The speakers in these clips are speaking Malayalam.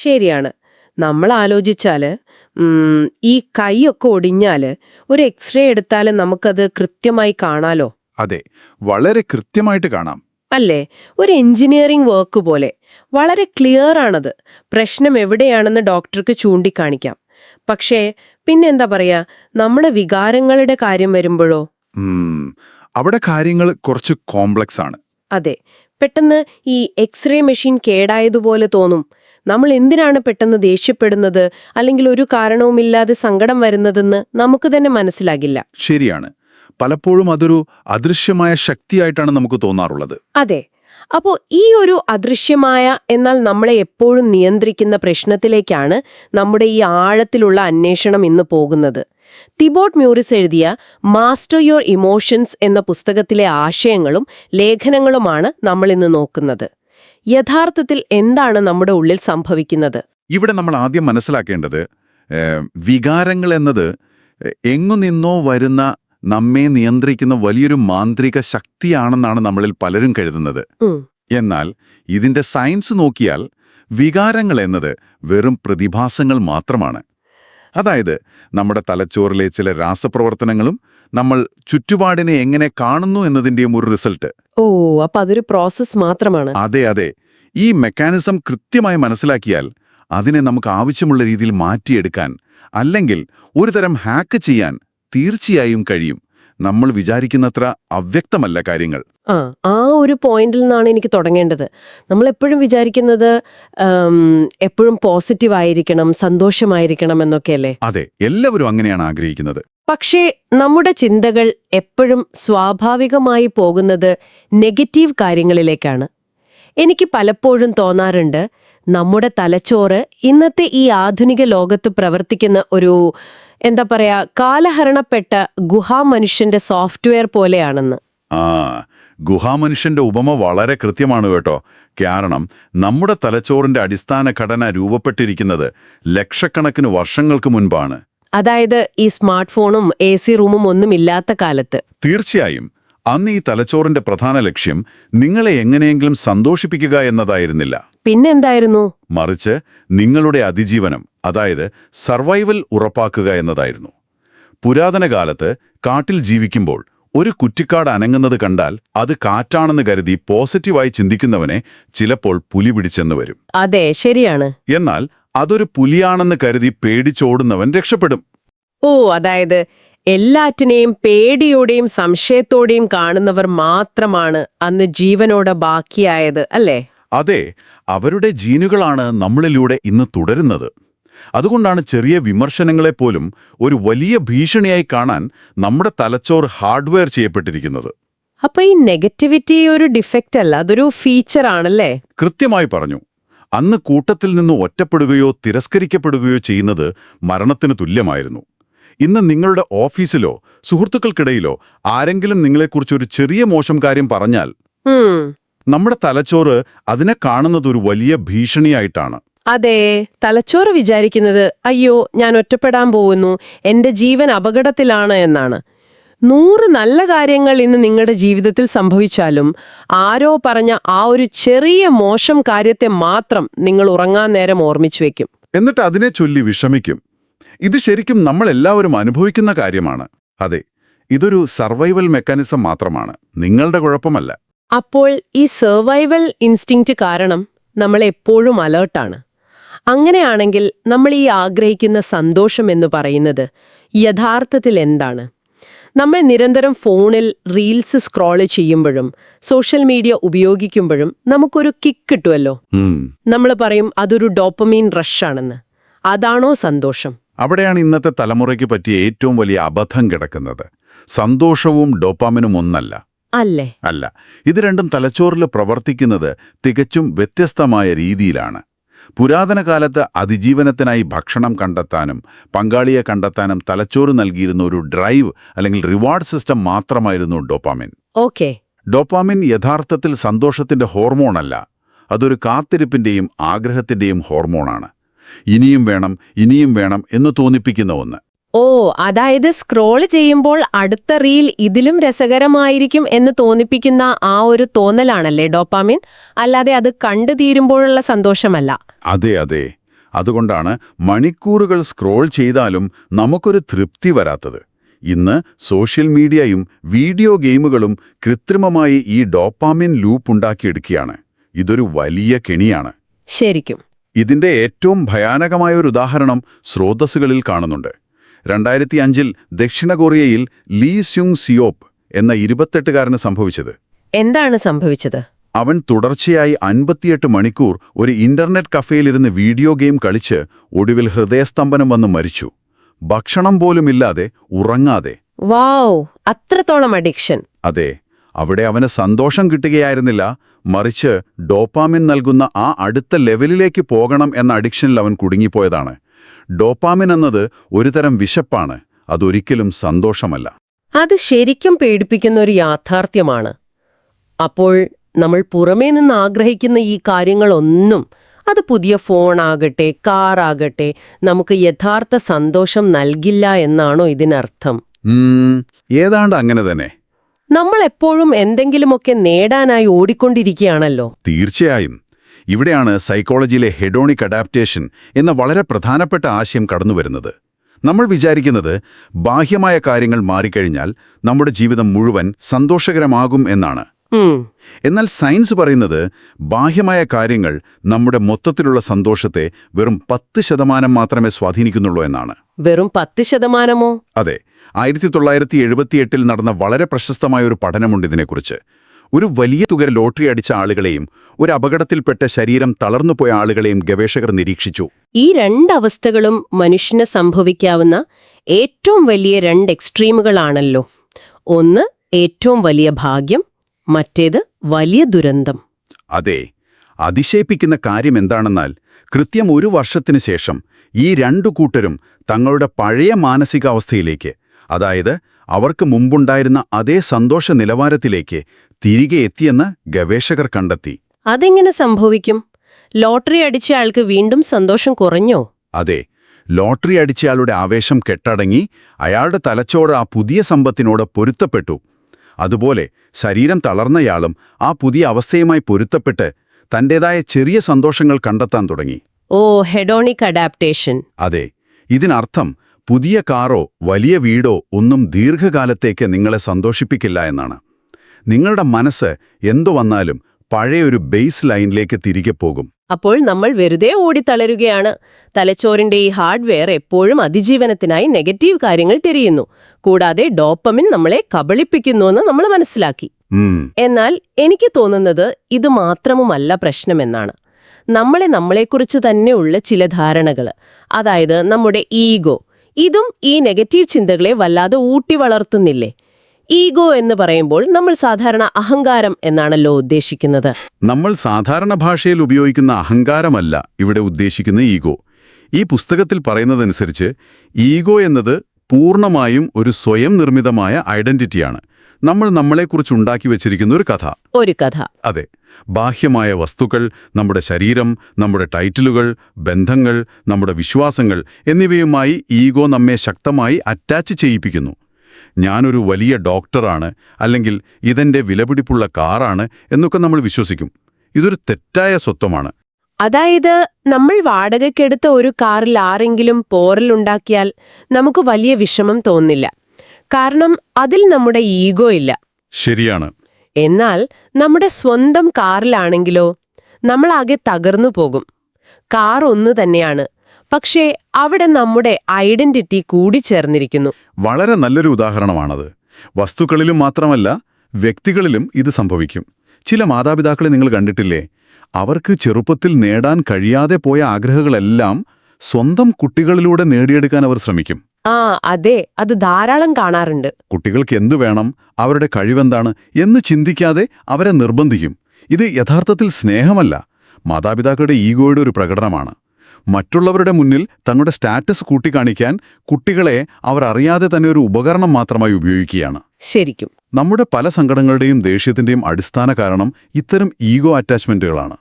ശരിയാണ്. നമ്മൾ ആലോചിച്ചാല് ഈ കൈയൊക്കെ ഒടിഞ്ഞാല് ഒരു എക്സ്റേ എടുത്താല് നമുക്കത് കൃത്യമായി കാണാലോ. അതെ, വളരെ കൃത്യമായിട്ട് കാണാം. അല്ലേ? ഒരു എഞ്ചിനീയറിംഗ് വർക്ക് പോലെ വളരെ ക്ലിയർ ആണത്. പ്രശ്നം എവിടെയാണെന്ന് ഡോക്ടർക്ക് ചൂണ്ടിക്കാണിക്കാം. പക്ഷേ പിന്നെന്താ പറയാ, നമ്മുടെ വികാരങ്ങളുടെ കാര്യം വരുമ്പോഴോ? അവിടെ കാര്യങ്ങൾ കുറച്ച് കോംപ്ലക്സ് ആണ്. അതെ, പെട്ടെന്ന് ഈ എക്സ്റേ മെഷീൻ കേടായതുപോലെ തോന്നും. നമ്മൾ എന്തിനാണ് പെട്ടെന്ന് ദേഷ്യപ്പെടുന്നത്, അല്ലെങ്കിൽ ഒരു കാരണവുമില്ലാതെ സങ്കടം വരുന്നതെന്ന് നമുക്ക് തന്നെ മനസ്സിലാകില്ല. ശരിയാണ്. പലപ്പോഴും അതൊരു അദൃശ്യമായ ശക്തിയായിട്ടാണ് നമുക്ക് തോന്നാറുള്ളത്. അതെ. അപ്പോ ഈ ഒരു അദൃശ്യമായ എന്നാൽ നമ്മളെ എപ്പോഴും നിയന്ത്രിക്കുന്ന പ്രശ്നത്തിലേക്കാണ് നമ്മുടെ ഈ ആഴത്തിലുള്ള അന്വേഷണം ഇന്ന് പോകുന്നത്. തിബോട്ട് മ്യൂറിസ് എഴുതിയ മാസ്റ്റർ യുവർ ഇമോഷൻസ് എന്ന പുസ്തകത്തിലെ ആശയങ്ങളും ലേഖനങ്ങളുമാണ് നമ്മളിന്ന് നോക്കുന്നത്. യഥാർത്ഥത്തിൽ എന്താണ് നമ്മുടെ ഉള്ളിൽ സംഭവിക്കുന്നത്? ഇവിടെ നമ്മൾ ആദ്യം മനസ്സിലാക്കേണ്ടത് വികാരങ്ങൾ എന്നത് എങ്ങു നിന്നോ വരുന്ന നമ്മെ നിയന്ത്രിക്കുന്ന വലിയൊരു മാന്ത്രിക ശക്തിയാണെന്നാണ് നമ്മളിൽ പലരും കരുതുന്നത്. എന്നാൽ ഇതിന്റെ സയൻസ് നോക്കിയാൽ വികാരങ്ങൾ എന്നത് വെറും പ്രതിഭാസങ്ങൾ മാത്രമാണ്. അതായത് നമ്മുടെ തലച്ചോറിലെ ചില രാസപ്രവർത്തനങ്ങളും നമ്മൾ ചുറ്റുപാടിനെ എങ്ങനെ കാണുന്നു എന്നതിന്റെയും ഒരു റിസൾട്ട്. അപ്പൊ അതൊരു പ്രോസസ് മാത്രമാണ്. അതെ. ഈ മെക്കാനിസം കൃത്യമായി മനസ്സിലാക്കിയാൽ അതിനെ നമുക്ക് ആവശ്യമുള്ള രീതിയിൽ മാറ്റിയെടുക്കാൻ, അല്ലെങ്കിൽ ഒരുതരം ഹാക്ക് ചെയ്യാൻ തീർച്ചയായും കഴിയും. നമ്മൾ വിചാരിക്കുന്നത്ര അവ്യക്തമല്ല കാര്യങ്ങൾ. ആ ഒരു പോയിന്റിൽ നിന്നാണ് എനിക്ക് തുടങ്ങേണ്ടത്. നമ്മൾ എപ്പോഴും വിചാരിക്കുന്നത് എപ്പോഴും പോസിറ്റീവ് ആയിരിക്കണം, സന്തോഷമായിരിക്കണം എന്നൊക്കെയല്ലേ? അതെ, എല്ലാവരും അങ്ങനെയാണ് ആഗ്രഹിക്കുന്നത്. പക്ഷേ നമ്മുടെ ചിന്തകൾ എപ്പോഴും സ്വാഭാവികമായി പോകുന്നത് നെഗറ്റീവ് കാര്യങ്ങളിലേക്കാണ്. എനിക്ക് പലപ്പോഴും തോന്നാറുണ്ട്, നമ്മുടെ തലച്ചോറ് ഇന്നത്തെ ഈ ആധുനിക ലോകത്ത് പ്രവർത്തിക്കുന്ന ഒരു എന്താ പറയാ, കാലഹരണപ്പെട്ട ഗുഹാമനുഷ്യന്റെ സോഫ്റ്റ്വെയർ പോലെയാണെന്ന്. ഗുഹാമനുഷ്യന്റെ ഉപമ വളരെ കൃത്യമാണ് കേട്ടോ. കാരണം നമ്മുടെ തലച്ചോറിന്റെ അടിസ്ഥാന ഘടന രൂപപ്പെട്ടിരിക്കുന്നത് ലക്ഷക്കണക്കിന് വർഷങ്ങൾക്ക് മുൻപാണ്. അതായത് ഈ സ്മാർട്ട് ഫോണും AC റൂമും ഒന്നുമില്ലാത്ത കാലത്ത്. തീർച്ചയായും. അന്ന് ഈ തലച്ചോറിന്റെ പ്രധാന ലക്ഷ്യം നിങ്ങളെ എങ്ങനെയെങ്കിലും സന്തോഷിപ്പിക്കുക എന്നതായിരുന്നില്ല. പിന്നെന്തായിരുന്നു? മറിച്ച് നിങ്ങളുടെ അതിജീവനം, അതായത് സർവൈവൽ ഉറപ്പാക്കുക എന്നതായിരുന്നു. പുരാതന കാലത്ത് കാട്ടിൽ ജീവിക്കുമ്പോൾ ഒരു കുറ്റിക്കാട് അനങ്ങുന്നത് കണ്ടാൽ അത് കാറ്റാണെന്ന് കരുതി പോസിറ്റീവായി ചിന്തിക്കുന്നവനെ ചിലപ്പോൾ പുലി പിടിച്ചെന്ന് വരും. അതെ, ശരിയാണ്. എന്നാൽ അതൊരു പുലിയാണെന്ന് കരുതി പേടിച്ചോടുന്നവൻ രക്ഷപ്പെടും. അതായത് എല്ലാറ്റിനെയും പേടിയോടെയും സംശയത്തോടെയും കാണുന്നവർ മാത്രമാണ് അന്ന് ജീവനോടെ ബാക്കിയായത്, അല്ലേ? അതെ, അവരുടെ ജീനുകളാണ് നമ്മളിലൂടെ ഇന്ന് തുടരുന്നത്. അതുകൊണ്ടാണ് ചെറിയ വിമർശനങ്ങളെപ്പോലും ഒരു വലിയ ഭീഷണിയായി കാണാൻ നമ്മുടെ തലച്ചോർ ഹാർഡ്വെയർ ചെയ്യപ്പെട്ടിരിക്കുന്നത്. അപ്പൊ ഈ നെഗറ്റിവിറ്റി ഒരു ഡിഫക്റ്റ് അല്ല, അതൊരു ഫീച്ചർ ആണല്ലേ? കൃത്യമായി പറഞ്ഞു. അന്ന് കൂട്ടത്തിൽ നിന്ന് ഒറ്റപ്പെടുകയോ തിരസ്കരിക്കപ്പെടുകയോ ചെയ്യുന്നത് മരണത്തിന് തുല്യമായിരുന്നു. ഇന്ന് നിങ്ങളുടെ ഓഫീസിലോ സുഹൃത്തുക്കൾക്കിടയിലോ ആരെങ്കിലും നിങ്ങളെക്കുറിച്ചൊരു ചെറിയ മോശം കാര്യം പറഞ്ഞാൽ നമ്മുടെ തലച്ചോറ് അതിനെ കാണുന്നത് ഒരു വലിയ ഭീഷണിയായിട്ടാണ്. അതെ, തലച്ചോറ് വിചാരിക്കുന്നത് അയ്യോ ഞാൻ ഒറ്റപ്പെടാൻ പോകുന്നു, എന്റെ ജീവൻ അപകടത്തിലാണ് എന്നാണ്. 100 നല്ല കാര്യങ്ങൾ ഇന്ന് നിങ്ങളുടെ ജീവിതത്തിൽ സംഭവിച്ചാലും ആരോ പറഞ്ഞ ആ ഒരു ചെറിയ മോശം കാര്യത്തെ മാത്രം നിങ്ങൾ ഉറങ്ങാൻ നേരം ഓർമ്മിച്ചു വെക്കും. എന്നിട്ട് അതിനെ ചൊല്ലി വിഷമിക്കും. ഇത് ശരിക്കും നമ്മളെല്ലാവരും അനുഭവിക്കുന്ന കാര്യമാണ്. അതെ, ഇതൊരു സർവൈവൽ മെക്കാനിസം മാത്രമാണ്, നിങ്ങളുടെ കുഴപ്പമല്ല. അപ്പോൾ ഈ സർവൈവൽ ഇൻസ്റ്റിങ്ക്റ്റ് കാരണം നമ്മൾ എപ്പോഴും അലേർട്ടാണ്. അങ്ങനെയാണെങ്കിൽ നമ്മൾ ഈ ആഗ്രഹിക്കുന്ന സന്തോഷം എന്ന് പറയുന്നത് യഥാർത്ഥത്തിൽ എന്താണ്? നമ്മൾ നിരന്തരം ഫോണിൽ റീൽസ് സ്ക്രോൾ ചെയ്യുമ്പോഴും സോഷ്യൽ മീഡിയ ഉപയോഗിക്കുമ്പോഴും നമുക്കൊരു കിക്ക് കിട്ടുമല്ലോ. നമ്മൾ പറയും അതൊരു ഡോപ്പമീൻ റഷാണെന്ന്. അതാണോ സന്തോഷം? അവിടെയാണ് ഇന്നത്തെ തലമുറയ്ക്ക് പറ്റിയ ഏറ്റവും വലിയ അബദ്ധം കിടക്കുന്നത്. സന്തോഷവും ഡോപ്പാമിനും ഒന്നല്ല. അല്ലേ? അല്ല. ഇത് രണ്ടും തലച്ചോറിൽ പ്രവർത്തിക്കുന്നത് തികച്ചും വ്യത്യസ്തമായ രീതിയിലാണ്. പുരാതന കാലത്ത് അതിജീവനത്തിനായി ഭക്ഷണം കണ്ടെത്താനും പങ്കാളിയെ കണ്ടെത്താനും തലച്ചോറ് നൽകിയിരുന്ന ഒരു ഡ്രൈവ് അല്ലെങ്കിൽ റിവാർഡ് സിസ്റ്റം മാത്രമായിരുന്നു ഡോപ്പാമിൻ. ഡോപ്പാമിൻ യഥാർത്ഥത്തിൽ സന്തോഷത്തിന്റെ ഹോർമോണല്ല, അതൊരു കാത്തിരിപ്പിന്റെയും ആഗ്രഹത്തിന്റെയും ഹോർമോണാണ്. ഇനിയും വേണം എന്ന് തോന്നിപ്പിക്കുന്ന ഒന്ന്. അതായത് സ്ക്രോൾ ചെയ്യുമ്പോൾ അടുത്ത റീൽ ഇതിലും രസകരമായിരിക്കും എന്ന് തോന്നിപ്പിക്കുന്ന ആ ഒരു തോന്നലാണല്ലേ ഡോപ്പാമിൻ, അല്ലാതെ അത് കണ്ടു തീരുമ്പോഴുള്ള സന്തോഷമല്ല. അതെ. അതുകൊണ്ടാണ് മണിക്കൂറുകൾ സ്ക്രോൾ ചെയ്താലും നമുക്കൊരു തൃപ്തി വരാത്തത്. ഇന്ന് സോഷ്യൽ മീഡിയയും വീഡിയോ ഗെയിമുകളും കൃത്രിമമായി ഈ ഡോപ്പാമിൻ ലൂപ്പ് ഉണ്ടാക്കിയെടുക്കുകയാണ്. ഇതൊരു വലിയ കെണിയാണ്. ശരിക്കും. ഇതിന്റെ ഏറ്റവും ഭയാനകമായ ഒരു ഉദാഹരണം സ്രോതസ്സുകളിൽ കാണുന്നുണ്ട്. 2005 ദക്ഷിണ കൊറിയയിൽ ലീ സ്യുങ് സിയോപ്പ് എന്ന 28-കാരന് സംഭവിച്ചത്. എന്താണ് സംഭവിച്ചത്? അവൻ തുടർച്ചയായി 58 മണിക്കൂർ ഒരു ഇന്റർനെറ്റ് കഫേയിലിരുന്ന് വീഡിയോ ഗെയിം കളിച്ച് ഒടുവിൽ ഹൃദയസ്തംഭനം വന്ന് മരിച്ചു. ഭക്ഷണം പോലുമില്ലാതെ, ഉറങ്ങാതെ. വാവ്, അത്രത്തോളം അഡിക്ഷൻ. അതെ, അവിടെ അവന് സന്തോഷം കിട്ടുകയായിരുന്നില്ല, മറിച്ച് ഡോപ്പാമിൻ നൽകുന്ന ആ അടുത്ത ലെവലിലേക്ക് പോകണം എന്ന അഡിക്ഷനിൽ അവൻ കുടുങ്ങിപ്പോയതാണ്. ഡോപ്പാമിൻ എന്നത് ഒരുതരം വിശപ്പാണ്, അതൊരിക്കലും സന്തോഷമല്ല. അത് ശരിക്കും പേടിപ്പിക്കുന്ന ഒരു യാഥാർത്ഥ്യമാണ്. അപ്പോൾ നമ്മൾ പുറമേ നിന്ന് ആഗ്രഹിക്കുന്ന ഈ കാര്യങ്ങളൊന്നും, അത് പുതിയ ഫോണാകട്ടെ, കാറാകട്ടെ, നമുക്ക് യഥാർത്ഥ സന്തോഷം നൽകില്ല എന്നാണോ ഇതിനർത്ഥം? ഏതാണ്ട് അങ്ങനെ തന്നെ. നമ്മൾ എപ്പോഴും എന്തെങ്കിലുമൊക്കെ നേടാനായി ഓടിക്കൊണ്ടിരിക്കുകയാണല്ലോ. തീർച്ചയായും. ഇവിടെയാണ് സൈക്കോളജിയിലെ ഹെഡോണിക് അഡാപ്റ്റേഷൻ എന്ന വളരെ പ്രധാനപ്പെട്ട ആശയം കടന്നുവരുന്നത്. നമ്മൾ വിചാരിക്കുന്നത് ബാഹ്യമായ കാര്യങ്ങൾ മാറിക്കഴിഞ്ഞാൽ നമ്മുടെ ജീവിതം മുഴുവൻ സന്തോഷകരമാകും എന്നാണ്. എന്നാൽ സയൻസ് പറയുന്നത് ബാഹ്യമായ കാര്യങ്ങൾ നമ്മുടെ മൊത്തത്തിലുള്ള സന്തോഷത്തെ വെറും 10% മാത്രമേ സ്വാധീനിക്കുന്നുള്ളൂ എന്നാണ്. വെറും 10%? അതെ. 1978 നടന്ന വളരെ പ്രശസ്തമായ ഒരു പഠനമുണ്ട് ഇതിനെക്കുറിച്ച്. ഒരു വലിയ തുക ലോട്ടറി അടിച്ച ആളുകളെയും ഒരു അപകടത്തിൽപ്പെട്ട ശരീരം തളർന്നുപോയ ആളുകളെയും ഗവേഷകർ നിരീക്ഷിച്ചു. ഈ രണ്ടവസ്ഥകളും മനുഷ്യന് സംഭവിക്കാവുന്ന ഏറ്റവും വലിയ 2 എക്സ്ട്രീമുകളാണല്ലോ. ഒന്ന് ഏറ്റവും വലിയ ഭാഗ്യം, മറ്റേത് വലിയ ദുരന്തം. അതെ. അതിശയിപ്പിക്കുന്ന കാര്യം എന്താണെന്നാൽ കൃത്യം 1 വർഷത്തിനു ശേഷം ഈ 2 കൂട്ടരും തങ്ങളുടെ പഴയ മാനസികാവസ്ഥയിലേക്ക്, അതായത് അവർക്ക് മുമ്പുണ്ടായിരുന്ന അതേ സന്തോഷ നിലവാരത്തിലേക്ക് തിരികെ എത്തിയെന്ന് ഗവേഷകർ കണ്ടെത്തി. അതെങ്ങനെ സംഭവിക്കും? ലോട്ടറി അടിച്ചയാൾക്ക് വീണ്ടും സന്തോഷം കുറഞ്ഞോ? അതെ. ലോട്ടറി അടിച്ചയാളുടെ ആവേശം കെട്ടടങ്ങി, അയാളുടെ തലച്ചോറ് ആ പുതിയ സമ്പത്തിനോട് പൊരുത്തപ്പെട്ടു. അതുപോലെ ശരീരം തളർന്നയാളും ആ പുതിയ അവസ്ഥയുമായി പൊരുത്തപ്പെട്ട് തന്റേതായ ചെറിയ സന്തോഷങ്ങൾ കണ്ടെത്താൻ തുടങ്ങി. ഓ, ഹെഡോണിക് അഡാപ്റ്റേഷൻ. അതെ. ഇതിനർത്ഥം പുതിയ കാറോ വലിയ വീടോ ഒന്നും ദീർഘകാലത്തേക്ക് നിങ്ങളെ സന്തോഷിപ്പിക്കില്ല എന്നാണ്. നിങ്ങളുടെ മനസ്സ് എന്തു വന്നാലും പഴയൊരു ബേസ് ലൈനിലേക്ക് തിരികെ പോകും. അപ്പോൾ നമ്മൾ വെറുതെ ഓടിത്തളരുകയാണ്. തലച്ചോറിന്റെ ഈ ഹാർഡ്വെയർ എപ്പോഴും അതിജീവനത്തിനായി നെഗറ്റീവ് കാര്യങ്ങൾ തിരയുന്നു. കൂടാതെ ഡോപ്പമിൻ നമ്മളെ കബളിപ്പിക്കുന്നുവെന്ന് നമ്മൾ മനസ്സിലാക്കി. എന്നാൽ എനിക്ക് തോന്നുന്നത് ഇത് മാത്രവുമല്ല പ്രശ്നമെന്നാണ്. നമ്മളെക്കുറിച്ച് തന്നെയുള്ള ചില ധാരണകൾ, അതായത് നമ്മുടെ ഈഗോ, ഇതും ഈ നെഗറ്റീവ് ചിന്തകളെ വല്ലാതെ ഊട്ടി വളർത്തുന്നില്ലേ? ഈഗോ എന്ന് പറയുമ്പോൾ നമ്മൾ സാധാരണ അഹങ്കാരം എന്നാണല്ലോ ഉദ്ദേശിക്കുന്നത്. നമ്മൾ സാധാരണ ഭാഷയിൽ ഉപയോഗിക്കുന്ന അഹങ്കാരമല്ല ഇവിടെ ഉദ്ദേശിക്കുന്ന ഈഗോ. ഈ പുസ്തകത്തിൽ പറയുന്നതനുസരിച്ച് ഈഗോ എന്നത് പൂർണ്ണമായും ഒരു സ്വയം നിർമ്മിതമായ ഐഡന്റിറ്റിയാണ്. നമ്മൾ നമ്മളെക്കുറിച്ച് ഉണ്ടാക്കി വെച്ചിരിക്കുന്ന ഒരു കഥ. അതെ. ബാഹ്യമായ വസ്തുക്കൾ, നമ്മുടെ ശരീരം, നമ്മുടെ ടൈറ്റിലുകൾ, ബന്ധങ്ങൾ, നമ്മുടെ വിശ്വാസങ്ങൾ എന്നിവയുമായി ഈഗോ നമ്മെ ശക്തമായി അറ്റാച്ച് ചെയ്യിപ്പിക്കുന്നു. ഞാനൊരു വലിയ ഡോക്ടറാണ്, അല്ലെങ്കിൽ ഇതെന്റെ വിലപിടിപ്പുള്ള കാറാണ് എന്നൊക്കെ നമ്മൾ വിശ്വസിക്കും. ഇതൊരു തെറ്റായ സ്വത്വമാണ്. അതായത് നമ്മൾ വാടകയ്ക്കെടുത്ത ഒരു കാറിൽ ആരെങ്കിലും പോറലുണ്ടാക്കിയാൽ നമുക്ക് വലിയ വിഷമം തോന്നില്ല, കാരണം അതിൽ നമ്മുടെ ഈഗോ ഇല്ല. ശരിയാണ്. എന്നാൽ നമ്മുടെ സ്വന്തം കാറിലാണെങ്കിലോ നമ്മളാകെ തകർന്നു പോകും. കാർ ഒന്നു തന്നെയാണ്, പക്ഷേ അവിടെ നമ്മുടെ ഐഡന്റിറ്റി കൂടിച്ചേർന്നിരിക്കുന്നു. വളരെ നല്ലൊരു ഉദാഹരണമാണത്. വസ്തുക്കളിലും മാത്രമല്ല, വ്യക്തികളിലും ഇത് സംഭവിക്കും. ചില മാതാപിതാക്കളെ നിങ്ങൾ കണ്ടിട്ടില്ലേ? അവർക്ക് ചെറുപ്പത്തിൽ നേടാൻ കഴിയാതെ പോയ ആഗ്രഹങ്ങളെല്ലാം സ്വന്തം കുട്ടികളിലൂടെ നേടിയെടുക്കാൻ അവർ ശ്രമിക്കും. അതെ, അത് ധാരാളം കാണാറുണ്ട്. കുട്ടികൾക്ക് എന്തു വേണം, അവരുടെ കഴിവെന്താണ് എന്ന് ചിന്തിക്കാതെ അവരെ നിർബന്ധിക്കും. ഇത് യഥാർത്ഥത്തിൽ സ്നേഹമല്ല, മാതാപിതാക്കളുടെ ഈഗോയുടെ ഒരു പ്രകടനമാണ്. മറ്റുള്ളവരുടെ മുന്നിൽ തങ്ങളുടെ സ്റ്റാറ്റസ് കൂട്ടിക്കാണിക്കാൻ കുട്ടികളെ അവർ അറിയാതെ തന്നെ ഒരു ഉപകരണം മാത്രമായി ഉപയോഗിക്കുകയാണ്. ശരിക്കും നമ്മുടെ പല സങ്കടങ്ങളുടെയും ദേഷ്യത്തിന്റെയും അടിസ്ഥാന കാരണം ഇത്തരം ഈഗോ അറ്റാച്ച്മെന്റുകളാണ്.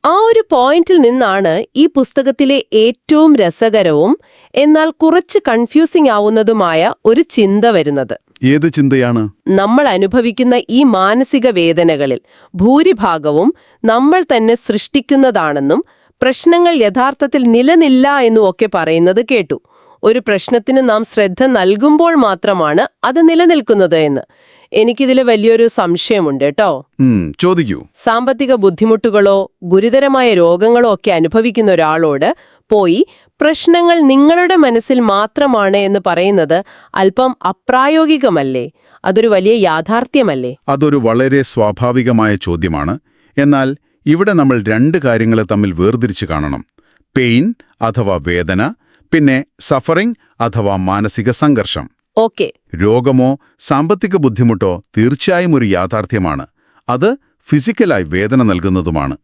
ആ ഒരു പോയിന്റിൽ നിന്നാണ് ഈ പുസ്തകത്തിലെ ഏറ്റവും രസകരവും എന്നാൽ കുറച്ച് കൺഫ്യൂസിംഗ് ആവുന്നതുമായ ഒരു ചിന്ത വരുന്നത്. ഏത് ചിന്തയാണ്? നമ്മൾ അനുഭവിക്കുന്ന ഈ മാനസിക വേദനകളിൽ ഭൂരിഭാഗവും നമ്മൾ തന്നെ സൃഷ്ടിക്കുന്നതാണെന്നും പ്രശ്നങ്ങൾ യഥാർത്ഥത്തിൽ നിലനില്ല എന്നും ഒക്കെ പറയുന്നത് കേട്ടു. ഒരു പ്രശ്നത്തിന് നാം ശ്രദ്ധ നൽകുമ്പോൾ മാത്രമാണ് അത് നിലനിൽക്കുന്നത് എന്ന്. എനിക്കിതിൽ വലിയൊരു സംശയമുണ്ട് കേട്ടോ. ചോദിക്കൂ. സാമ്പത്തിക ബുദ്ധിമുട്ടുകളോ ഗുരുതരമായ രോഗങ്ങളോ ഒക്കെ അനുഭവിക്കുന്ന ഒരാളോട് പോയി പ്രശ്നങ്ങൾ നിങ്ങളുടെ മനസ്സിൽ മാത്രമാണ് എന്ന് പറയുന്നത് അല്പം അപ്രായോഗികമല്ലേ? അതൊരു വലിയ യാഥാർത്ഥ്യമല്ലേ? അതൊരു വളരെ സ്വാഭാവികമായ ചോദ്യമാണ്. എന്നാൽ ഇവിടെ നമ്മൾ രണ്ട് കാര്യങ്ങളെ തമ്മിൽ വേർതിരിച്ച് കാണണം. പെയിൻ അഥവാ വേദന, പിന്നെ സഫറിംഗ് അഥവാ മാനസിക സംഘർഷം. ഓക്കെ. രോഗമോ സാമ്പത്തിക ബുദ്ധിമുട്ടോ തീർച്ചയായും ഒരു യാഥാർത്ഥ്യമാണ്. അത് ഫിസിക്കലായി വേദന നൽകുന്നതുമാണ്.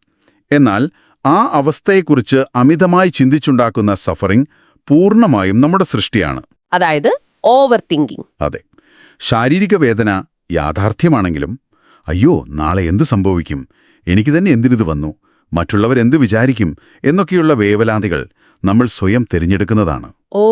എന്നാൽ ആ അവസ്ഥയെക്കുറിച്ച് അമിതമായി ചിന്തിച്ചുണ്ടാക്കുന്ന സഫറിംഗ് പൂർണ്ണമായും നമ്മുടെ സൃഷ്ടിയാണ്. അതായത് ഓവർ തിങ്കിങ്. അതെ. ശാരീരിക വേദന യാഥാർത്ഥ്യമാണെങ്കിലും അയ്യോ നാളെ എന്ത് സംഭവിക്കും, എനിക്ക് തന്നെ എന്തിനിത് വന്നു, മറ്റുള്ളവരെന്ത് വിചാരിക്കും എന്നൊക്കെയുള്ള വേവലാതികൾ നമ്മൾ സ്വയം തിരഞ്ഞെടുക്കുന്നതാണ്. ഓ,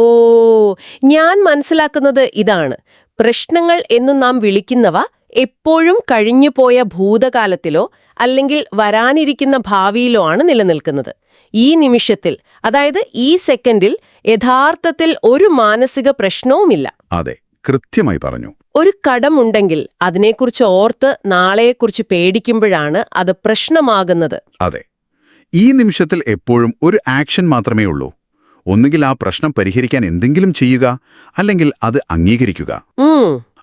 ഞാൻ മനസ്സിലാക്കുന്നത് ഇതാണ്. പ്രശ്നങ്ങൾ എന്നു നാം വിളിക്കുന്നവ എപ്പോഴും കഴിഞ്ഞുപോയ ഭൂതകാലത്തിലോ അല്ലെങ്കിൽ വരാനിരിക്കുന്ന ഭാവിയിലോ ആണ് നിലനിൽക്കുന്നത്. ഈ നിമിഷത്തിൽ, അതായത് ഈ സെക്കൻഡിൽ യഥാർത്ഥത്തിൽ ഒരു മാനസിക പ്രശ്നവുമില്ല. അതെ, കൃത്യമായി പറഞ്ഞു. ഒരു കടമുണ്ടെങ്കിൽ അതിനെക്കുറിച്ച് ഓർത്ത് നാളെയെക്കുറിച്ച് പേടിക്കുമ്പോഴാണ് അത് പ്രശ്നമാകുന്നത്. അതെ, ഈ നിമിഷത്തിൽ എപ്പോഴും ഒരു ആക്ഷൻ മാത്രമേ ഉള്ളൂ. ഒന്നുകിൽ ആ പ്രശ്നം പരിഹരിക്കാൻ എന്തെങ്കിലും ചെയ്യുക, അല്ലെങ്കിൽ അത് അംഗീകരിക്കുക.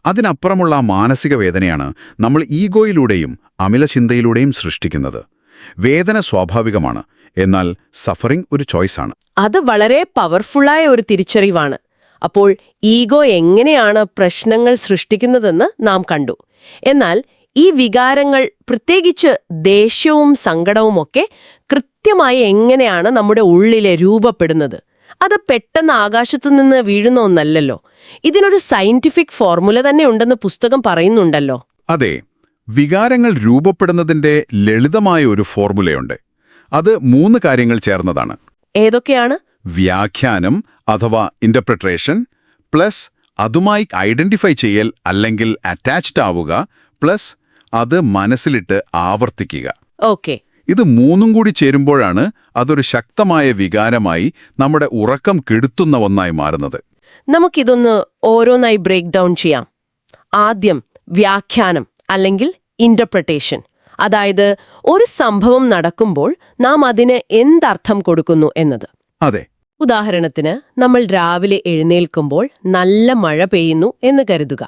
അതിനപ്പുറമുള്ള മാനസിക വേദനയാണ് നമ്മൾ ഈഗോയിലൂടെയും അമിതചിന്തയിലൂടെയും സൃഷ്ടിക്കുന്നത്. വേദന സ്വാഭാവികമാണ്, എന്നാൽ സഫറിംഗ് ഒരു ചോയ്സാണ്. അത് വളരെ പവർഫുള്ളായ ഒരു തിരിച്ചറിവാണ്. അപ്പോൾ ഈഗോ എങ്ങനെയാണ് പ്രശ്നങ്ങൾ സൃഷ്ടിക്കുന്നതെന്ന് നാം കണ്ടു. എന്നാൽ ഈ വികാരങ്ങൾ, പ്രത്യേകിച്ച് ദേഷ്യവും സങ്കടവുമൊക്കെ കൃത്യമായി എങ്ങനെയാണ് നമ്മുടെ ഉള്ളിലെ രൂപപ്പെടുന്നത്? അത് പെട്ടെന്ന് ആകാശത്തുനിന്ന് വീഴുന്ന ഒന്നല്ലല്ലോ. ഇതിനൊരു സയന്റിഫിക് ഫോർമുല തന്നെ ഉണ്ടെന്ന് പുസ്തകം പറയുന്നുണ്ടല്ലോ. അതെ, വികാരങ്ങൾ രൂപപ്പെടുന്നതിന്റെ ലളിതമായ ഒരു ഫോർമുലയുണ്ട്. അത് 3 കാര്യങ്ങൾ ചേർന്നതാണ്. ഏതൊക്കെയാണ്? വ്യാഖ്യാനം അഥവാ ഇന്റർപ്രിട്ടേഷൻ, പ്ലസ് അതുമായി ഐഡന്റിഫൈ ചെയ്യൽ അല്ലെങ്കിൽ അറ്റാച്ച്ഡ് ആവുക, പ്ലസ് അത് മനസ്സിലിട്ട് ആവർത്തിക്കുക. ഓക്കെ. ഇത് 3 കൂടി ചേരുമ്പോഴാണ് അതൊരു ശക്തമായ വികാരമായി നമ്മുടെ ഉറക്കം കെടുത്തുന്ന ഒന്നായി മാറുന്നത്. നമുക്കിതൊന്ന് ഓരോന്നായി ബ്രേക്ക് ഡൗൺ ചെയ്യാം. ആദ്യം വ്യാഖ്യാനം അല്ലെങ്കിൽ ഇന്റർപ്രിട്ടേഷൻ. അതായത് ഒരു സംഭവം നടക്കുമ്പോൾ നാം അതിന് എന്തർത്ഥം കൊടുക്കുന്നു എന്നത്. അതെ. ഉദാഹരണത്തിന്, നമ്മൾ രാവിലെ എഴുന്നേൽക്കുമ്പോൾ നല്ല മഴ പെയ്യുന്നു എന്ന് കരുതുക.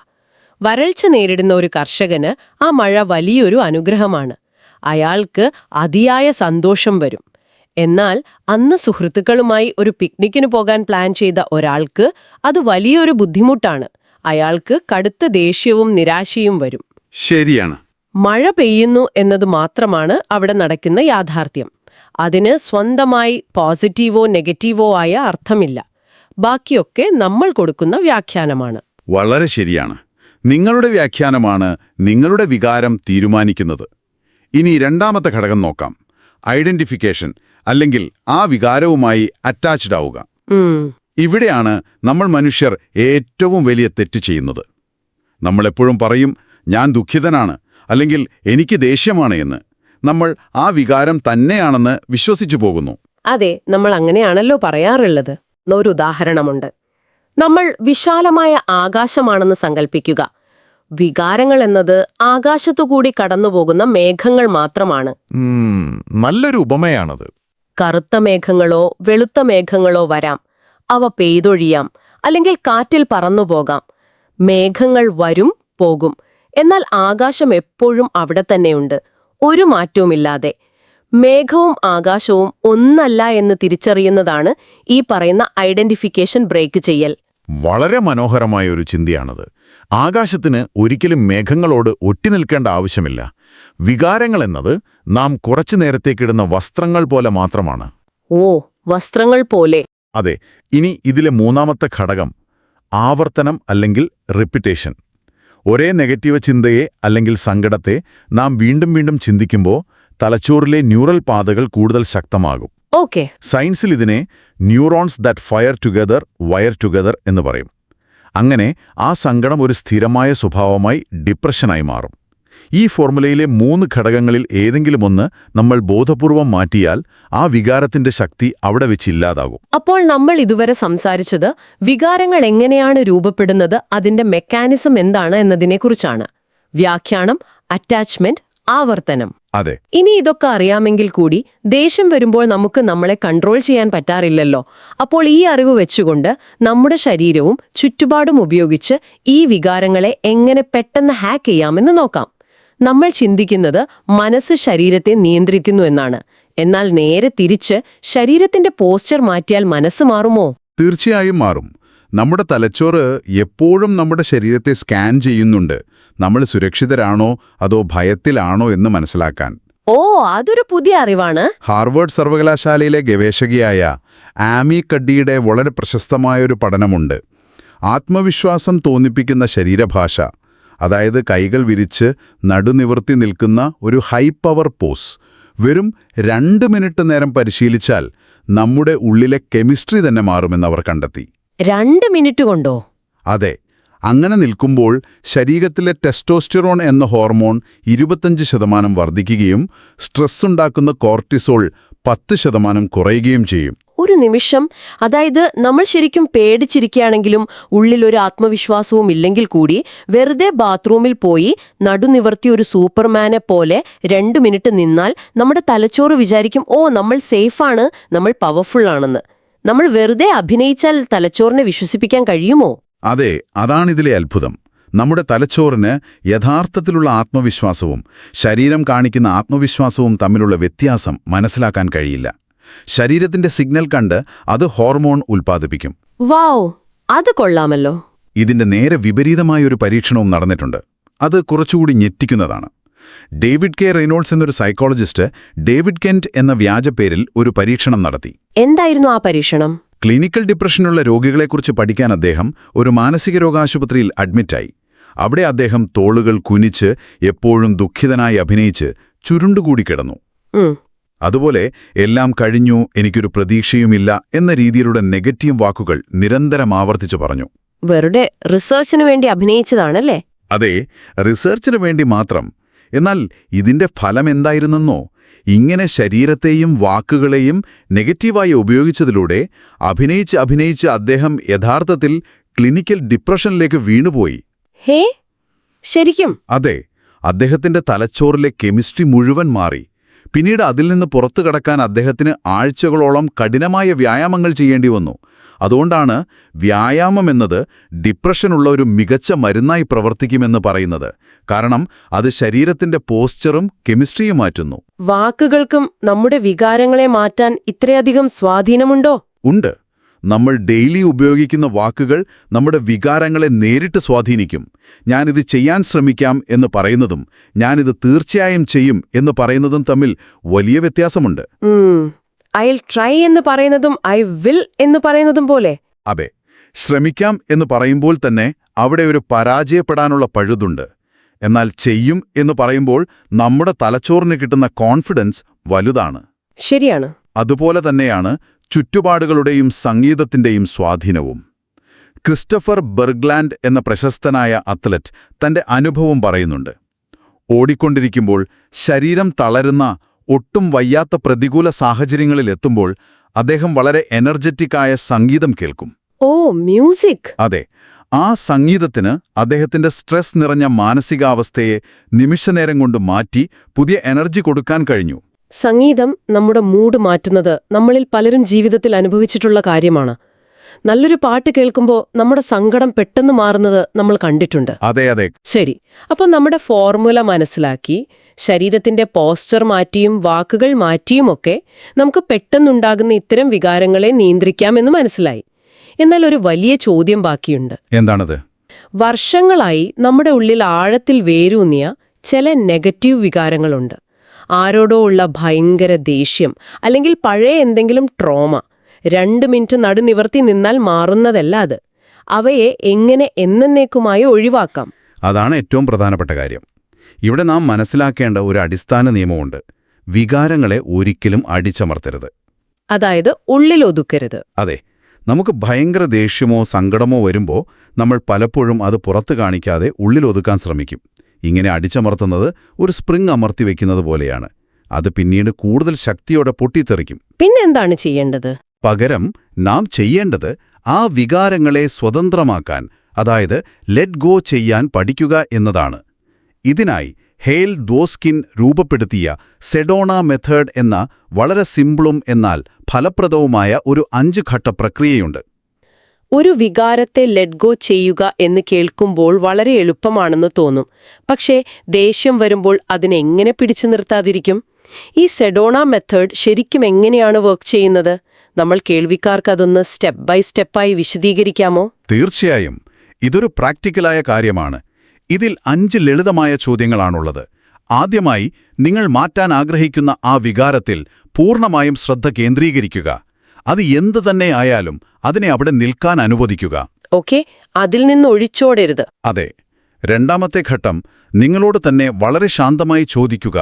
വരൾച്ച നേരിടുന്ന ഒരു കർഷകന് ആ മഴ വലിയൊരു അനുഗ്രഹമാണ്. അയാൾക്ക് അതിയായ സന്തോഷം വരും. എന്നാൽ അന്ന് സുഹൃത്തുക്കളുമായി ഒരു പിക്നിക്കിന് പോകാൻ പ്ലാൻ ചെയ്ത ഒരാൾക്ക് അത് വലിയൊരു ബുദ്ധിമുട്ടാണ്. അയാൾക്ക് കടുത്ത ദേഷ്യവും നിരാശയും വരും. ശരിയാണ്. മഴ പെയ്യുന്നു എന്നത് മാത്രമാണ് അവിടെ നടക്കുന്ന യാഥാർത്ഥ്യം. അതിന് സ്വന്തമായി പോസിറ്റീവോ നെഗറ്റീവോ ആയ അർത്ഥമില്ല. ബാക്കിയൊക്കെ നമ്മൾ കൊടുക്കുന്ന വ്യാഖ്യാനമാണ്. വളരെ ശരിയാണ്. നിങ്ങളുടെ വ്യാഖ്യാനമാണ് നിങ്ങളുടെ വികാരം തീരുമാനിക്കുന്നത്. ഇനി രണ്ടാമത്തെ ഘടകം നോക്കാം. ഐഡന്റിഫിക്കേഷൻ, അല്ലെങ്കിൽ ആ വികാരവുമായി അറ്റാച്ച്ഡ് ആവുക. ഇവിടെയാണ് നമ്മൾ മനുഷ്യർ ഏറ്റവും വലിയ തെറ്റ് ചെയ്യുന്നത്. നമ്മളെപ്പോഴും പറയും, ഞാൻ ദുഃഖിതനാണ്, അല്ലെങ്കിൽ എനിക്ക് ദേഷ്യമാണ് എന്ന്. നമ്മൾ ആ വികാരം തന്നെയാണെന്ന് വിശ്വസിച്ചു പോകുന്നു. അതെ, നമ്മൾ അങ്ങനെയാണല്ലോ പറയാറുള്ളത്. ഒരു ഉദാഹരണമുണ്ട്. നമ്മൾ വിശാലമായ ആകാശമാണെന്ന് സങ്കല്പിക്കുക. വികാരങ്ങൾ എന്നത് ആകാശത്തുകൂടി കടന്നുപോകുന്ന മേഘങ്ങൾ മാത്രമാണ്. നല്ലൊരു ഉപമയാണത്. കറുത്ത മേഘങ്ങളോ വെളുത്ത മേഘങ്ങളോ വരാം. അവ പെയ്തൊഴിയാം, അല്ലെങ്കിൽ കാറ്റിൽ പറന്നുപോകാം. മേഘങ്ങൾ വരും പോകും. എന്നാൽ ആകാശം എപ്പോഴും അവിടെ തന്നെയുണ്ട്, ഒരു മാറ്റവുമില്ലാതെ. മേഘവും ആകാശവും ഒന്നല്ല എന്ന് തിരിച്ചറിയുന്നതാണ് ഈ പറയുന്ന ഐഡന്റിഫിക്കേഷൻ ബ്രേക്ക് ചെയ്യൽ. വളരെ മനോഹരമായ ഒരു ചിന്തയാണത്. ആകാശത്തിന് ഒരിക്കലും മേഘങ്ങളോട് ഒട്ടിനിൽക്കേണ്ട ആവശ്യമില്ല. വികാരങ്ങൾ എന്നത് നാം കുറച്ചു നേരത്തേക്കിടുന്ന വസ്ത്രങ്ങൾ പോലെ മാത്രമാണ്. ഓ, വസ്ത്രങ്ങൾ പോലെ. അതെ. ഇനി ഇതിലെ മൂന്നാമത്തെ ഘടകം ആവർത്തനം അല്ലെങ്കിൽ റിപ്പിറ്റേഷൻ. ഒരേ നെഗറ്റീവ് ചിന്തയെ അല്ലെങ്കിൽ സങ്കടത്തെ നാം വീണ്ടും വീണ്ടും ചിന്തിക്കുമ്പോൾ തലച്ചോറിലെ ന്യൂറൽ പാതകൾ കൂടുതൽ ശക്തമാകും. ഓക്കെ. സയൻസിൽ ഇതിനെ neurons that fire together wire together എന്ന് പറയും. അങ്ങനെ ആ സങ്കടം ഒരു സ്ഥിരമായ സ്വഭാവമായി ഡിപ്രഷനായി മാറും. ഈ ഫോർമുലയിലെ 3 ഘടകങ്ങളിൽ ഏതെങ്കിലും ഒന്ന് നമ്മൾ ബോധപൂർവം മാറ്റിയാൽ ആ വികാരത്തിന്റെ ശക്തി അവിടെ വെച്ചില്ലാതാകും. അപ്പോൾ നമ്മൾ ഇതുവരെ സംസാരിച്ചത് വികാരങ്ങൾ എങ്ങനെയാണ് രൂപപ്പെടുന്നത്, അതിന്റെ മെക്കാനിസം എന്താണ് എന്നതിനെക്കുറിച്ചാണ്. വ്യാഖ്യാനം, അറ്റാച്ച്മെന്റ്, ആവർത്തനം. അതെ. ഇനി ഇതൊക്കെ അറിയാമെങ്കിൽ കൂടി ദേഷ്യം വരുമ്പോൾ നമുക്ക് നമ്മളെ കൺട്രോൾ ചെയ്യാൻ പറ്റാറില്ലല്ലോ. അപ്പോൾ ഈ അറിവ് വെച്ചുകൊണ്ട് നമ്മുടെ ശരീരവും ചുറ്റുപാടും ഉപയോഗിച്ച് ഈ വികാരങ്ങളെ എങ്ങനെ പെട്ടെന്ന് ഹാക്ക് ചെയ്യാമെന്ന് നോക്കാം. നമ്മൾ ചിന്തിക്കുന്നത് മനസ്സ് ശരീരത്തെ നിയന്ത്രിക്കുന്നു എന്നാണ്. എന്നാൽ നേരെ തിരിച്ച് ശരീരത്തിന്റെ പോസ്ചർ മാറ്റിയാൽ മനസ്സ് മാറുമോ? തീർച്ചയായും മാറും. നമ്മുടെ തലച്ചോറ് എപ്പോഴും നമ്മുടെ ശരീരത്തെ സ്കാൻ ചെയ്യുന്നുണ്ട്, നമ്മൾ സുരക്ഷിതരാണോ അതോ ഭയത്തിലാണോ എന്ന് മനസ്സിലാക്കാൻ. ഓ, അതൊരു പുതിയ അറിവാണ്. ഹാർവേഡ് സർവകലാശാലയിലെ ഗവേഷകയായ ആമി കഡ്ഡിയുടെ വളരെ പ്രശസ്തമായൊരു പഠനമുണ്ട്. ആത്മവിശ്വാസം തോന്നിപ്പിക്കുന്ന ശരീരഭാഷ, അതായത് കൈകൾ വിരിച്ച് നടുനിവർത്തി നിൽക്കുന്ന ഒരു ഹൈ പവർ പോസ് വെറും 2 മിനിറ്റ് നേരം പരിശീലിച്ചാൽ നമ്മുടെ ഉള്ളിലെ കെമിസ്ട്രി തന്നെ മാറുമെന്ന് അവർ കണ്ടെത്തി. 2 മിനിറ്റ് കൊണ്ടോ? അതെ. അങ്ങനെ നിൽക്കുമ്പോൾ ശരീരത്തിലെ ടെസ്റ്റോസ്റ്റെറോൺ എന്ന ഹോർമോൺ 25% വർദ്ധിക്കുകയും സ്ട്രെസ് ഉണ്ടാക്കുന്ന കോർട്ടിസോൾ 10% കുറയുകയും ചെയ്യും. ഒരു നിമിഷം, അതായത് നമ്മൾ ശരിക്കും പേടിച്ചിരിക്കുകയാണെങ്കിലും ഉള്ളിലൊരു ആത്മവിശ്വാസവും ഇല്ലെങ്കിൽ കൂടി വെറുതെ ബാത്റൂമിൽ പോയി നടുനിവർത്തി ഒരു സൂപ്പർമാനെ പോലെ 2 മിനിറ്റ് നിന്നാൽ നമ്മുടെ തലച്ചോറ് വിചാരിക്കും, ഓ, നമ്മൾ സേഫാണ്, നമ്മൾ പവർഫുൾ ആണെന്ന്. നമ്മൾ വെറുതെ അഭിനയിച്ചാൽ തലച്ചോറിനെ വിശ്വസിപ്പിക്കാൻ കഴിയുമോ? അതെ, അതാണിതിലെ അത്ഭുതം. നമ്മുടെ തലച്ചോറിന് യഥാർത്ഥത്തിലുള്ള ആത്മവിശ്വാസവും ശരീരം കാണിക്കുന്ന ആത്മവിശ്വാസവും തമ്മിലുള്ള വ്യത്യാസം മനസ്സിലാക്കാൻ കഴിയില്ല. ശരീരത്തിന്റെ സിഗ്നൽ കണ്ട് അത് ഹോർമോൺ ഉൽപ്പാദിപ്പിക്കും. വാവ്, അത് കൊള്ളാമല്ലോ. ഇതിന്റെ നേരെ വിപരീതമായൊരു പരീക്ഷണവും നടന്നിട്ടുണ്ട്. അത് കുറച്ചുകൂടി ഞെട്ടിക്കുന്നതാണ്. ഡേവിഡ് കെ റെയ്നോൾഡ്സ് എന്നൊരു സൈക്കോളജിസ്റ്റ് ഡേവിഡ് കെന്റ് എന്ന വ്യാജപ്പേരിൽ ഒരു പരീക്ഷണം നടത്തി. എന്തായിരുന്നു ആ പരീക്ഷണം? ക്ലിനിക്കൽ ഡിപ്രഷനുള്ള രോഗികളെക്കുറിച്ച് പഠിക്കാൻ അദ്ദേഹം ഒരു മാനസിക രോഗാശുപത്രിയിൽ അഡ്മിറ്റായി. അവിടെ അദ്ദേഹം തോളുകൾ കുനിച്ച് എപ്പോഴും ദുഃഖിതനായി അഭിനയിച്ച് ചുരുണ്ടുകൂടി കിടന്നു. അതുപോലെ എല്ലാം കഴിഞ്ഞു, എനിക്കൊരു പ്രതീക്ഷയുമില്ല എന്ന രീതിയിലുള്ള നെഗറ്റീവ് വാക്കുകൾ നിരന്തരം ആവർത്തിച്ചു പറഞ്ഞു. വെറുതെ റിസർച്ചിനു വേണ്ടി അഭിനയിച്ചതാണല്ലേ? അതെ, റിസർച്ചിനു വേണ്ടി മാത്രം. എന്നാൽ ഇതിന്റെ ഫലം എന്തായിരുന്നെന്നോ? ഇങ്ങനെ ശരീരത്തെയും വാക്കുകളെയും നെഗറ്റീവായി ഉപയോഗിച്ചതിലൂടെ അഭിനയിച്ച് അദ്ദേഹം യഥാർത്ഥത്തിൽ ക്ലിനിക്കൽ ഡിപ്രഷനിലേക്ക് വീണുപോയി. ഹേ, ശരിക്കും? അതെ, അദ്ദേഹത്തിന്റെ തലച്ചോറിലെ കെമിസ്ട്രി മുഴുവൻ മാറി. പിന്നീട് അതിൽ നിന്ന് പുറത്തു കടക്കാൻ അദ്ദേഹത്തിന് ആഴ്ചകളോളം കഠിനമായ വ്യായാമങ്ങൾ ചെയ്യേണ്ടി വന്നു. അതുകൊണ്ടാണ് വ്യായാമം എന്നത് ഡിപ്രഷനുള്ള ഒരു മികച്ച മരുന്നായി പ്രവർത്തിക്കുമെന്ന് പറയുന്നത്. കാരണം അത് ശരീരത്തിന്റെ പോസ്ചറും കെമിസ്ട്രിയും മാറ്റുന്നു. വാക്കുകൾക്കും നമ്മുടെ വികാരങ്ങളെ മാറ്റാൻ ഇത്രയധികം സ്വാധീനമുണ്ടോ? ഉണ്ട്. നമ്മൾ ഡെയിലി ഉപയോഗിക്കുന്ന വാക്കുകൾ നമ്മുടെ വികാരങ്ങളെ നേരിട്ട് സ്വാധീനിക്കും. ഞാനിത് ചെയ്യാൻ ശ്രമിക്കാം എന്ന് പറയുന്നതും ഞാനിത് തീർച്ചയായും ചെയ്യും എന്ന് പറയുന്നതും തമ്മിൽ വലിയ വ്യത്യാസമുണ്ട്. ഐ ട്രൈ എന്ന് പറയുന്നതും ഐ വിൽ എന്ന് പറയുന്നതും പോലെ. അതെ, ശ്രമിക്കാം എന്ന് പറയുമ്പോൾ തന്നെ അവിടെ ഒരു പരാജയപ്പെടാനുള്ള പഴുതുണ്ട്. എന്നാൽ ചെയ്യും എന്ന് പറയുമ്പോൾ നമ്മുടെ തലച്ചോറിന് കിട്ടുന്ന കോൺഫിഡൻസ് വലുതാണ്. ശരിയാണ്. അതുപോലെ തന്നെയാണ് ചുറ്റുപാടുകളുടെയും സംഗീതത്തിന്റെയും സ്വാധീനവും. ക്രിസ്റ്റഫർ ബെർഗ്ലാൻഡ് എന്ന പ്രശസ്തനായ അത്ലറ്റ് തന്റെ അനുഭവം പറയുന്നുണ്ട്. ഓടിക്കൊണ്ടിരിക്കുമ്പോൾ ശരീരം തളരുന്ന, ഒട്ടും വയ്യാത്ത പ്രതികൂല സാഹചര്യങ്ങളിലെത്തുമ്പോൾ അദ്ദേഹം വളരെ എനർജറ്റിക്കായ സംഗീതം കേൾക്കും. ഓ, മ്യൂസിക്. അതെ, ആ സംഗീതത്തിന് അദ്ദേഹത്തിന്റെ സ്ട്രെസ് നിറഞ്ഞ മാനസികാവസ്ഥയെ നിമിഷനേരം കൊണ്ട് മാറ്റി പുതിയ എനർജി കൊടുക്കാൻ കഴിഞ്ഞു. സംഗീതം നമ്മുടെ മൂഡ് മാറ്റുന്നത് നമ്മളിൽ പലരും ജീവിതത്തിൽ അനുഭവിച്ചിട്ടുള്ള കാര്യമാണ്. നല്ലൊരു പാട്ട് കേൾക്കുമ്പോൾ നമ്മുടെ സങ്കടം പെട്ടെന്ന് മാറുന്നത് നമ്മൾ കണ്ടിട്ടുണ്ട്. അതെ അതെ. ശരി, അപ്പോൾ നമ്മുടെ ഫോർമുല മനസ്സിലാക്കി ശരീരത്തിന്റെ പോസ്ചർ മാറ്റിയും വാക്കുകൾ മാറ്റിയുമൊക്കെ നമുക്ക് പെട്ടെന്നുണ്ടാകുന്ന ഇത്തരം വികാരങ്ങളെ നിയന്ത്രിക്കാമെന്ന് മനസ്സിലായി. എന്നാൽ ഒരു വലിയ ചോദ്യം ബാക്കിയുണ്ട്. എന്താണത്? വർഷങ്ങളായി നമ്മുടെ ഉള്ളിൽ ആഴത്തിൽ വേരൂന്നിയ ചില നെഗറ്റീവ് വികാരങ്ങളുണ്ട്. ആരോടോ ഉള്ള ഭയങ്കര ദേഷ്യം, അല്ലെങ്കിൽ പഴയ എന്തെങ്കിലും ട്രോമ. 2 മിനിറ്റ് നടുനിവർത്തി നിന്നാൽ മാറുന്നതല്ല അത്. അവയെ എങ്ങനെ എന്നേക്കുമായി ഒഴിവാക്കാം? അതാണ് ഏറ്റവും പ്രധാനപ്പെട്ട കാര്യം. ഇവിടെ നാം മനസ്സിലാക്കേണ്ട ഒരു അടിസ്ഥാന നിയമമുണ്ട്. വികാരങ്ങളെ ഒരിക്കലും അടിച്ചമർത്തരുത്. അതായത് ഉള്ളിലൊതുക്കരുത്. അതെ, നമുക്ക് ഭയങ്കര ദേഷ്യമോ സങ്കടമോ വരുമ്പോൾ നമ്മൾ പലപ്പോഴും അത് പുറത്തു കാണിക്കാതെ ഉള്ളിലൊതുക്കാൻ ശ്രമിക്കും. ഇങ്ങനെ അടിച്ചമർത്തുന്നത് ഒരു സ്പ്രിംഗ് അമർത്തി വെക്കുന്നത് പോലെയാണ്. അത് പിന്നീട് കൂടുതൽ ശക്തിയോടെ പൊട്ടിത്തെറിക്കും. പിന്നെന്താണ് ചെയ്യേണ്ടത്? പകരം നാം ചെയ്യേണ്ടത് ആ വികാരങ്ങളെ സ്വതന്ത്രമാക്കാൻ, അതായത് ലെറ്റ് ഗോ ചെയ്യാൻ പഠിക്കുക എന്നതാണ്. ഇതിനായി ഹെയ്ൽ ദ്വോസ്കിൻ രൂപപ്പെടുത്തിയ സെഡോണ മെത്തേഡ് എന്ന വളരെ സിമ്പിളും എന്നാൽ ഫലപ്രദവുമായ ഒരു 5-ഘട്ട പ്രക്രിയയുണ്ട്. ഒരു വികാരത്തെ ലെറ്റ് ഗോ ചെയ്യുക എന്ന് കേൾക്കുമ്പോൾ വളരെ എളുപ്പമാണെന്ന് തോന്നും. പക്ഷേ ദേഷ്യം വരുമ്പോൾ അതിനെങ്ങനെ പിടിച്ചു നിർത്താതിരിക്കും? ഈ സെഡോണ മെത്തേഡ് ശരിക്കും എങ്ങനെയാണ് വർക്ക് ചെയ്യുന്നത്? നമ്മൾ കേൾവിക്കാർക്ക് അതൊന്ന് സ്റ്റെപ്പ് ബൈ സ്റ്റെപ്പായി വിശദീകരിക്കാമോ? തീർച്ചയായും. ഇതൊരു പ്രാക്ടിക്കലായ കാര്യമാണ്. ഇതിൽ 5 ലളിതമായ ചോദ്യങ്ങളാണുള്ളത്. ആദ്യമായി, നിങ്ങൾ മാറ്റാൻ ആഗ്രഹിക്കുന്ന ആ വികാരത്തിൽ പൂർണ്ണമായും ശ്രദ്ധ കേന്ദ്രീകരിക്കുക. അത് എന്തു തന്നെ ആയാലും അതിനെ അവിടെ നിൽക്കാൻ അനുവദിക്കുക. ഓക്കെ, അതിൽ നിന്ന് ഒഴിച്ചോടരുത്. അതെ. രണ്ടാമത്തെ ഘട്ടം, നിങ്ങളോട് തന്നെ വളരെ ശാന്തമായി ചോദിക്കുക,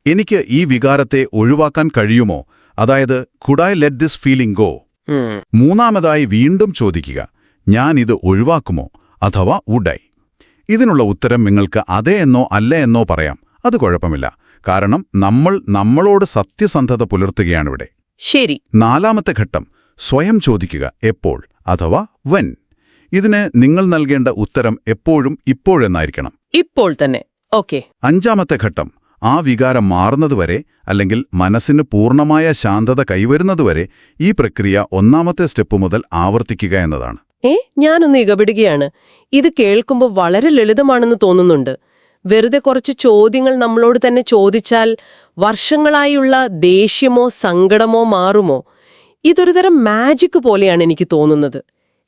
എനിക്ക് ഈ വികാരത്തെ ഒഴിവാക്കാൻ കഴിയുമോ? അതായത് could I let this feeling go? മൂന്നാമതായി വീണ്ടും ചോദിക്കുക, ഞാൻ ഇത് ഒഴിവാക്കുമോ അഥവാ വുഡ് ഐ? ഇതിനുള്ള ഉത്തരം നിങ്ങൾക്ക് അതെ എന്നോ അല്ല എന്നോ പറയാം. അത് കുഴപ്പമില്ല, കാരണം നമ്മളോട് സത്യസന്ധത പുലർത്തുകയാണിവിടെ. ശരി. നാലാമത്തെ ഘട്ടം, സ്വയം ചോദിക്കുക, എപ്പോൾ അഥവാ വെൻ. ഇതിന് നിങ്ങൾ നൽകേണ്ട ഉത്തരം എപ്പോഴും ഇപ്പോഴെന്നായിരിക്കണം. ഇപ്പോൾ തന്നെ. ഓക്കെ. അഞ്ചാമത്തെ ഘട്ടം, ആ വികാരം മാറുന്നതുവരെ അല്ലെങ്കിൽ മനസ്സിന് പൂർണ്ണമായ ശാന്തത കൈവരുന്നതുവരെ ഈ പ്രക്രിയ 1ാമത്തെ സ്റ്റെപ്പ് മുതൽ ആവർത്തിക്കുക എന്നതാണ്. ഞാനൊന്ന് ഇകപ്പെടുകയാണ്. ഇത് കേൾക്കുമ്പോൾ വളരെ ലളിതമാണെന്ന് തോന്നുന്നുണ്ട്. വെറുതെ കുറച്ച് ചോദ്യങ്ങൾ നമ്മളോട് തന്നെ ചോദിച്ചാൽ വർഷങ്ങളായുള്ള ദേഷ്യമോ സങ്കടമോ മാറുമോ? ഇതൊരു തരം മാജിക് പോലെയാണ് എനിക്ക് തോന്നുന്നത്.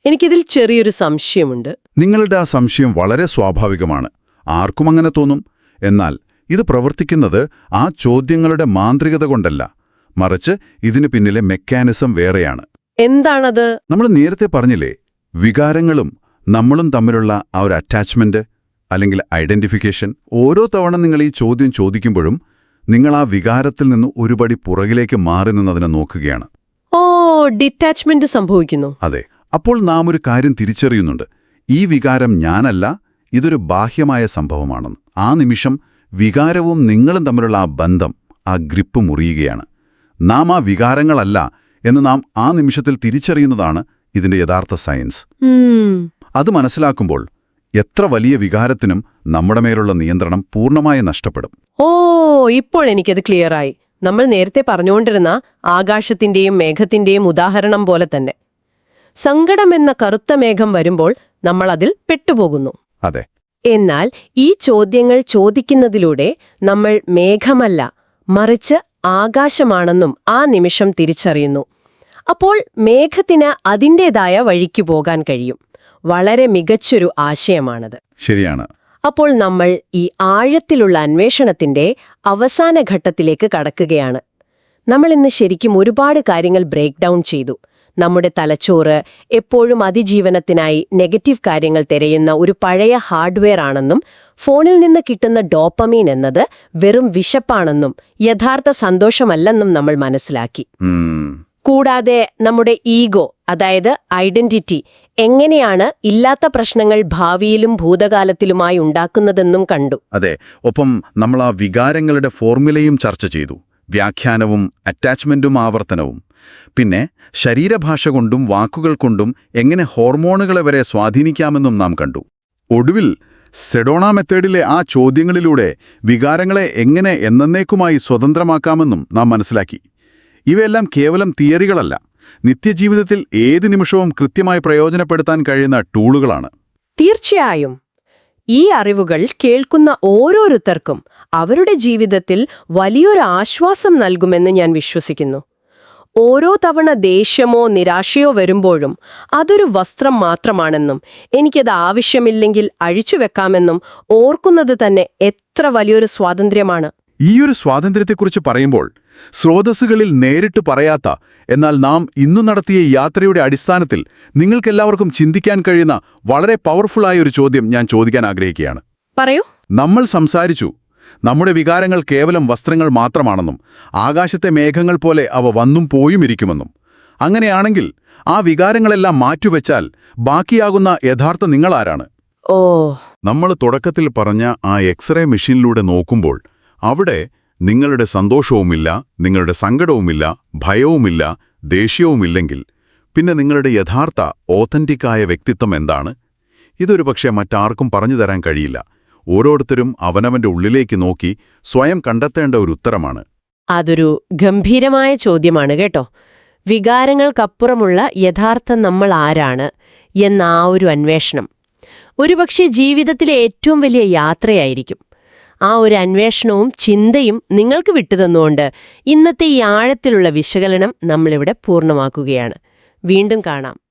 എനിക്കിതിൽ ചെറിയൊരു സംശയമുണ്ട്. നിങ്ങളുടെ ആ സംശയം വളരെ സ്വാഭാവികമാണ്. ആർക്കും അങ്ങനെ തോന്നും. എന്നാൽ ഇത് പ്രവർത്തിക്കുന്നത് ആ ചോദ്യങ്ങളുടെ മാന്ത്രികത കൊണ്ടല്ല, മറിച്ച് ഇതിനു പിന്നിലെ മെക്കാനിസം വേറെയാണ്. എന്താണത്? നമ്മൾ നേരത്തെ പറഞ്ഞില്ലേ, വികാരങ്ങളും നമ്മളും തമ്മിലുള്ള ആ ഒരു അറ്റാച്ച്മെന്റ് അല്ലെങ്കിൽ ഐഡന്റിഫിക്കേഷൻ. ഓരോ തവണ നിങ്ങൾ ഈ ചോദ്യം ചോദിക്കുമ്പോഴും നിങ്ങൾ ആ വികാരത്തിൽ നിന്ന് ഒരുപടി പുറകിലേക്ക് മാറി നിന്നതിനെ നോക്കുകയാണ്. ഡിറ്റാച്ച്മെന്റ് സംഭവിക്കുന്നു. അതെ. അപ്പോൾ നാം ഒരു കാര്യം തിരിച്ചറിയുന്നുണ്ട്, ഈ വികാരം ഞാനല്ല, ഇതൊരു ബാഹ്യമായ സംഭവമാണെന്ന്. ആ നിമിഷം വികാരവും നിങ്ങളും തമ്മിലുള്ള ആ ബന്ധം, ആ ഗ്രിപ്പ് മുറിയുകയാണ്. നാം ആ വികാരങ്ങളല്ല എന്ന് നാം ആ നിമിഷത്തിൽ തിരിച്ചറിയുന്നതാണ് ഇതിന്റെ യഥാർത്ഥ സയൻസ്. അത് മനസ്സിലാക്കുമ്പോൾ എത്ര വലിയ വികാരത്തിനും നമ്മുടെ മേലുള്ള നിയന്ത്രണം പൂർണ്ണമായി നഷ്ടപ്പെടും. ഇപ്പോഴെനിക്കത് ക്ലിയറായി. നമ്മൾ നേരത്തെ പറഞ്ഞുകൊണ്ടിരുന്ന ആകാശത്തിന്റെയും മേഘത്തിന്റെയും ഉദാഹരണം പോലെ തന്നെ. സങ്കടമെന്ന കറുത്ത മേഘം വരുമ്പോൾ നമ്മൾ അതിൽ പെട്ടുപോകുന്നു. അതെ. എന്നാൽ ഈ ചോദ്യങ്ങൾ ചോദിക്കുന്നതിലൂടെ നമ്മൾ മേഘമല്ല, മറിച്ച് ആകാശമാണെന്നും ആ നിമിഷം തിരിച്ചറിയുന്നു. അപ്പോൾ മേഘത്തിന് അതിൻ്റേതായ വഴിക്ക് പോകാൻ കഴിയും. വളരെ മികച്ചൊരു ആശയമാണത്. ശരിയാണ്. അപ്പോൾ നമ്മൾ ഈ ആഴത്തിലുള്ള അന്വേഷണത്തിന്റെ അവസാന ഘട്ടത്തിലേക്ക് കടക്കുകയാണ്. നമ്മൾ ഇന്ന് ശരിക്കും ഒരുപാട് കാര്യങ്ങൾ ബ്രേക്ക് ഡൗൺ ചെയ്തു. നമ്മുടെ തലച്ചോറ് എപ്പോഴും അതിജീവനത്തിനായി നെഗറ്റീവ് കാര്യങ്ങൾ തിരയുന്ന ഒരു പഴയ ഹാർഡ്വെയർ ആണെന്നും ഫോണിൽ നിന്ന് കിട്ടുന്ന ഡോപ്പമീൻ എന്നത് വെറും വിശപ്പാണെന്നും യഥാർത്ഥ സന്തോഷമല്ലെന്നും നമ്മൾ മനസ്സിലാക്കി. കൂടാതെ നമ്മുടെ ഈഗോ, അതായത് ഐഡന്റിറ്റി, എങ്ങനെയാണ് ഇല്ലാത്ത പ്രശ്നങ്ങൾ ഭാവിയിലും ഭൂതകാലത്തിലുമായി ഉണ്ടാക്കുന്നതെന്നും കണ്ടു. അതെ. ഒപ്പം നമ്മൾ ആ വികാരങ്ങളുടെ ഫോർമുലയും ചർച്ച ചെയ്തു. വ്യാഖ്യാനവും അറ്റാച്ച്മെന്റും ആവർത്തനവും. പിന്നെ ശരീരഭാഷ കൊണ്ടും വാക്കുകൾ കൊണ്ടും എങ്ങനെ ഹോർമോണുകളെ വരെ സ്വാധീനിക്കാമെന്നും നാം കണ്ടു. ഒടുവിൽ സെഡോണ മെത്തേഡിലെ ആ ചോദ്യങ്ങളിലൂടെ വികാരങ്ങളെ എങ്ങനെ എന്നേക്കുമായി സ്വതന്ത്രമാക്കാമെന്നും നാം മനസ്സിലാക്കി. ഇവയെല്ലാം കേവലം തിയറികളല്ല, നിത്യജീവിതത്തിൽ ഏത് നിമിഷവും കൃത്യമായി പ്രയോജനപ്പെടുത്താൻ കഴിയുന്ന ടൂളുകളാണ്. തീർച്ചയായും. ഈ അറിവുകൾ കേൾക്കുന്ന ഓരോരുത്തർക്കും അവരുടെ ജീവിതത്തിൽ വലിയൊരു ആശ്വാസം നൽകുമെന്ന് ഞാൻ വിശ്വസിക്കുന്നു. ഓരോ തവണ ദേഷ്യമോ നിരാശയോ വരുമ്പോഴും അതൊരു വസ്ത്രം മാത്രമാണെന്നും എനിക്കത് ആവശ്യമില്ലെങ്കിൽ അഴിച്ചുവെക്കാമെന്നും ഓർക്കുന്നത് തന്നെ എത്ര വലിയൊരു സ്വാതന്ത്ര്യമാണ്. ഈയൊരു സ്വാതന്ത്ര്യത്തെക്കുറിച്ച് പറയുമ്പോൾ സ്രോതസ്സുകളിൽ നേരിട്ട് പറയാത്ത, എന്നാൽ നാം ഇന്നു നടത്തിയ യാത്രയുടെ അടിസ്ഥാനത്തിൽ നിങ്ങൾക്കെല്ലാവർക്കും ചിന്തിക്കാൻ കഴിയുന്ന വളരെ പവർഫുള്ളായ ഒരു ചോദ്യം ഞാൻ ചോദിക്കാൻ ആഗ്രഹിക്കുകയാണ്. പറയൂ. നമ്മൾ സംസാരിച്ചു നമ്മുടെ വികാരങ്ങൾ കേവലം വസ്ത്രങ്ങൾ മാത്രമാണെന്നും ആകാശത്തെ മേഘങ്ങൾ പോലെ അവ വന്നും പോയും ഇരിക്കുമെന്നും. അങ്ങനെയാണെങ്കിൽ ആ വികാരങ്ങളെല്ലാം മാറ്റിവെച്ചാൽ ബാക്കിയാകുന്ന യഥാർത്ഥ നിങ്ങളാരാണ്? ഓ. നമ്മൾ തുടക്കത്തിൽ പറഞ്ഞ ആ എക്സ്റേ മെഷീനിലൂടെ നോക്കുമ്പോൾ അവിടെ നിങ്ങളുടെ സന്തോഷവുമില്ല, നിങ്ങളുടെ സങ്കടവുമില്ല, ഭയവുമില്ല, ദേഷ്യവുമില്ലെങ്കിൽ പിന്നെ നിങ്ങളുടെ യഥാർത്ഥ ഓതന്റിക്കായ വ്യക്തിത്വം എന്താണ്? ഇതൊരു പക്ഷേ മറ്റാർക്കും പറഞ്ഞു തരാൻ കഴിയില്ല. ഓരോരുത്തരും അവനവന്റെ ഉള്ളിലേക്ക് നോക്കി സ്വയം കണ്ടെത്തേണ്ട ഒരു ഉത്തരമാണ്. അതൊരു ഗംഭീരമായ ചോദ്യമാണ് കേട്ടോ. വികാരങ്ങൾക്കപ്പുറമുള്ള യഥാർത്ഥ നമ്മൾ ആരാണ് എന്ന ആ ഒരു അന്വേഷണം ഒരുപക്ഷെ ജീവിതത്തിലെ ഏറ്റവും വലിയ യാത്രയായിരിക്കും. ആ ഒരു അന്വേഷണവും ചിന്തയും നിങ്ങൾക്ക് വിട്ടുതന്നുകൊണ്ട് ഇന്നത്തെ ഈ ആഴത്തിലുള്ള വിശകലനം നമ്മളിവിടെ പൂർണ്ണമാക്കുകയാണ്. വീണ്ടും കാണാം.